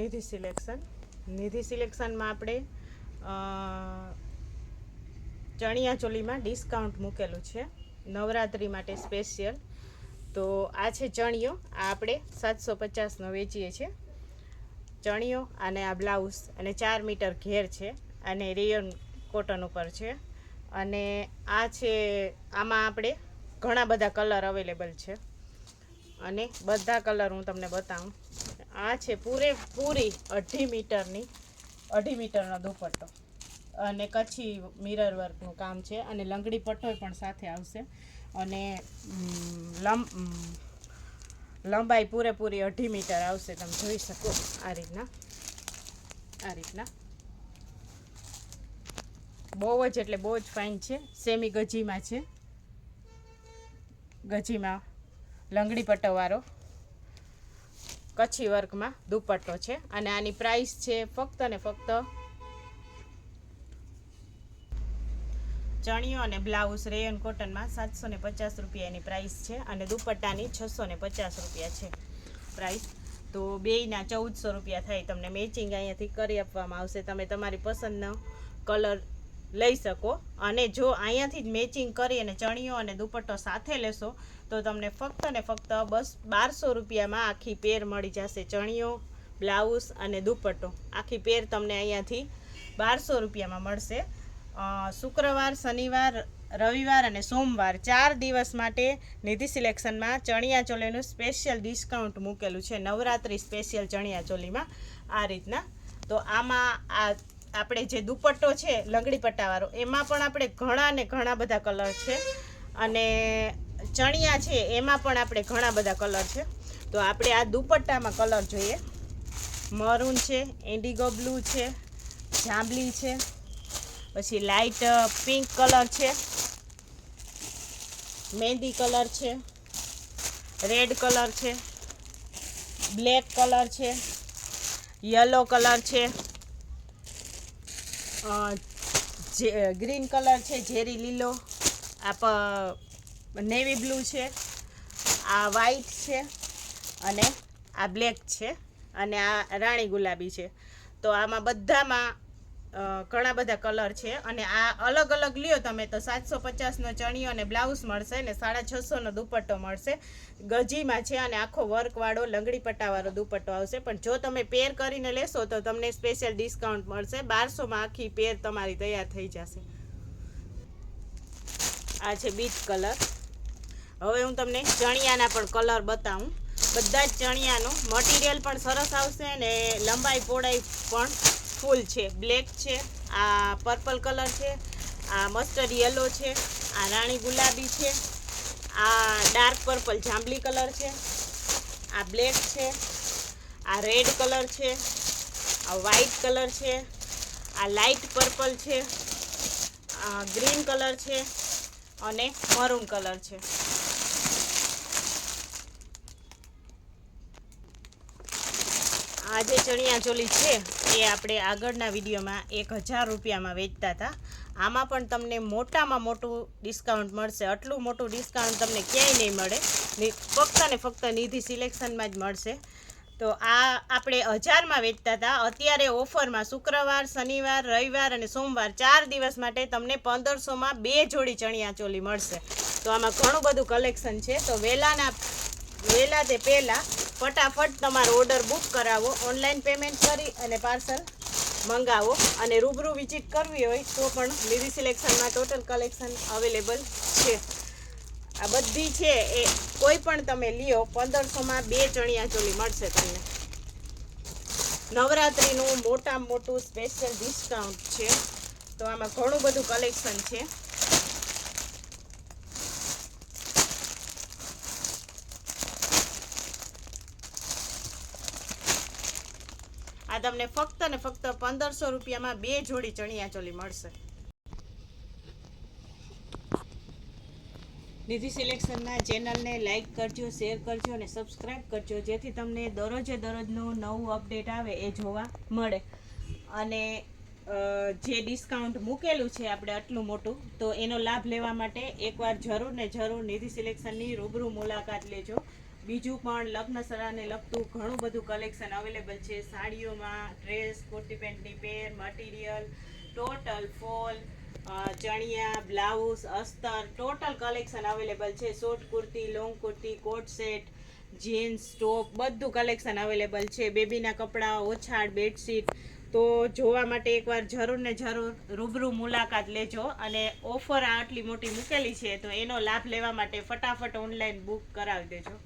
નિધિ selection. નિધિ સિલેક્શનમાં આપણે ચણિયા ચોલીમાં discount મૂકેલું છે નવરાત્રિ માટે સ્પેશિયલ. તો આ છે ચણિયો, આ આપણે 750નો વેચીએ છીએ ચણિયો. અને આ બ્લાઉઝ અને 4 મીટર ઘેર છે અને રેયોન કોટન ઉપર છે. અને આ છે, આમાં આપણે ઘણા બધા કલર અવેલેબલ છે અને બધા કલર હું તમને બતાવું. આ છે પૂરેપૂરી 2.5 મીટરનો દુપટ્ટો અને કચ્છી મિરર વર્કનું કામ છે અને લંગડી પટ્ટો પણ સાથે આવશે. અને લંબાઈ પૂરેપૂરી 2.5 મીટર આવશે. તમે જોઈ શકો આ રીતના બહુ જ એટલે બહુ જ ફાઇન છે. સેમી ગજીમાં છે, ગજીમાં લંગડી પટ્ટોવાળો કચ્છી વર્કમાં દુપટ્ટો છે. અને આની પ્રાઇસ છે ફક્ત ને ફક્ત ચણિયો અને બ્લાઉઝ રેયોન કોટનમાં 750 રૂપિયાની પ્રાઇસ છે અને દુપટ્ટાની 650 રૂપિયા છે પ્રાઇસ. તો બેયના 1400 રૂપિયા થાય. તમને મેચિંગ અહીંયાથી કરી આપવામાં આવશે. તમે તમારી પસંદનો કલર લઈ શકો. અને જો અહીંયાથી જ મેચિંગ કરી અને ચણિયો અને દુપટ્ટો સાથે લેશો તો તમને ફક્ત ને ફક્ત બસ 1200 રૂપિયામાં આખી પેર મળી જશે. ચણિયો, બ્લાઉઝ અને દુપટ્ટો આખી પેર તમને અહીંયાથી 1200 રૂપિયામાં મળશે. શુક્રવાર, શનિવાર, રવિવાર અને સોમવાર 4 દિવસ માટે નિધિ સિલેક્શનમાં ચણિયા ચોલીનું સ્પેશિયલ ડિસ્કાઉન્ટ મૂકેલું છે નવરાત્રિ સ્પેશિયલ ચણિયા ચોલીમાં આ રીતના. તો આમાં આપણે જે દુપટ્ટો છે લંગડી પટ્ટાવાળો, એમાં પણ આપણે ઘણા બધા કલર છે. અને ચણિયા છે એમાં પણ આપણે ઘણા બધા કલર છે. તો આપણે આ દુપટ્ટામાં કલર જોઈએ. મરૂન છે, ઇન્ડિગો બ્લુ છે, જાંબલી છે, પછી લાઇટ પિંક કલર છે, મહેંદી કલર છે, રેડ કલર છે, બ્લેક કલર છે, યલો કલર છે, ગ્રીન કલર છે, ઝેરી લીલો, નેવી બ્લુ છે, આ વ્હાઈટ છે અને આ બ્લેક છે અને આ રાણી ગુલાબી છે. તો આમાં બધામાં ઘણા બધા કલર છે. અને આ અલગ અલગ લ્યો તમે તો 750નો ચણિયો અને બ્લાઉઝ મળશે ને 650નો દુપટ્ટો મળશે. ગજીમાં છે અને આખો વર્કવાળો લંગડી પટ્ટાવાળો દુપટ્ટો આવશે. પણ જો તમે પેર કરીને લેશો તો તમને સ્પેશિયલ ડિસ્કાઉન્ટ મળશે. 1200માં આખી પેર તમારી તૈયાર થઈ જશે. આ છે બીચ કલર. હવે હું તમને ચણિયાના પણ કલર બતાવું. બધા જ ચણિયાનું મટીરિયલ પણ સરસ આવશે અને લંબાઈ પહોળાઈ પણ ફૂલ છે. બ્લેક છે, આ પર્પલ કલર છે, આ મસ્ટર્ડ યલો છે, આ રાણી ગુલાબી છે, આ ડાર્ક પર્પલ જાંબલી કલર છે, આ બ્લેક છે, આ રેડ કલર છે, આ વ્હાઈટ કલર છે, આ લાઇટ પર્પલ છે, આ ગ્રીન કલર છે અને મરૂન કલર છે. આ જે ચણિયા ચોલી છે એ આપણે આગળના વિડીયોમાં 1000 રૂપિયામાં વેચતા હતા. આમાં પણ તમને મોટામાં મોટું ડિસ્કાઉન્ટ મળશે. આટલું મોટું ડિસ્કાઉન્ટ તમને ક્યાંય નહીં મળે. ફક્ત ને ફક્ત નિધિ સિલેક્શનમાં જ મળશે. તો આ આપણે 1000માં વેચતા હતા. અત્યારે ઓફરમાં શુક્રવાર, શનિવાર, રવિવાર અને સોમવાર 4 દિવસ માટે તમને 1500માં 2 જોડી ચણિયા ચોલી મળશે. તો આમાં ઘણું બધું કલેક્શન છે. તો વહેલા તે પહેલાં ફટાફટ તમારો ઓર્ડર બુક કરાવો. ઓનલાઈન પેમેન્ટ કરી અને પાર્સલ મંગાવો. અને રૂબરૂ વિઝિટ કરવી હોય તો પણ નિધિ સિલેક્શનમાં ટોટલ કલેક્શન અવેલેબલ છે. આ બધી છે એ કોઈ પણ તમે લ્યો 1500માં 2 ચણિયા ચોલી મળશે તમને. નવરાત્રિનું મોટામાં મોટું સ્પેશિયલ ડિસ્કાઉન્ટ છે. તો આમાં ઘણું બધું કલેક્શન છે. આ તમને ફક્ત ને ફક્ત 1500 રૂપિયામાં 2 જોડી ચણિયા ચોલી મળશે. નિધિ સિલેક્શનના ચેનલને લાઇક કરજો, શેર કરજો અને સબસ્ક્રાઈબ કરજો, જેથી તમને દરરોજનું નવું અપડેટ આવે એ જોવા મળે. અને જે ડિસ્કાઉન્ટ મૂકેલું છે આપણે આટલું મોટું, તો એનો લાભ લેવા માટે એકવાર જરૂર ને જરૂર નિધિ સિલેક્શનની રૂબરૂ મુલાકાત લેજો. બીજું પણ લગ્ન સરાને લગતું ઘણું બધું કલેક્શન અવેલેબલ છે. સાડીઓમાં ડ્રેસ, કુર્તી પેન્ટની પેર, મટીરિયલ, ટોટલ ફોલ, ચણિયા, બ્લાઉઝ, અસ્તર, ટોટલ કલેક્શન અવેલેબલ છે. Short kurti, long kurti, coat set, jeans, top, બધું કલેક્શન અવેલેબલ છે. બેબીના કપડાં, ઓછાડ, બેડશીટ. તો જોવા માટે એકવાર જરૂર ને જરૂર રૂબરૂ મુલાકાત લેજો. અને ઓફર આટલી મોટી મૂકેલી છે તો એનો લાભ લેવા માટે ફટાફટ ઓનલાઈન બુક કરાવી દેજો.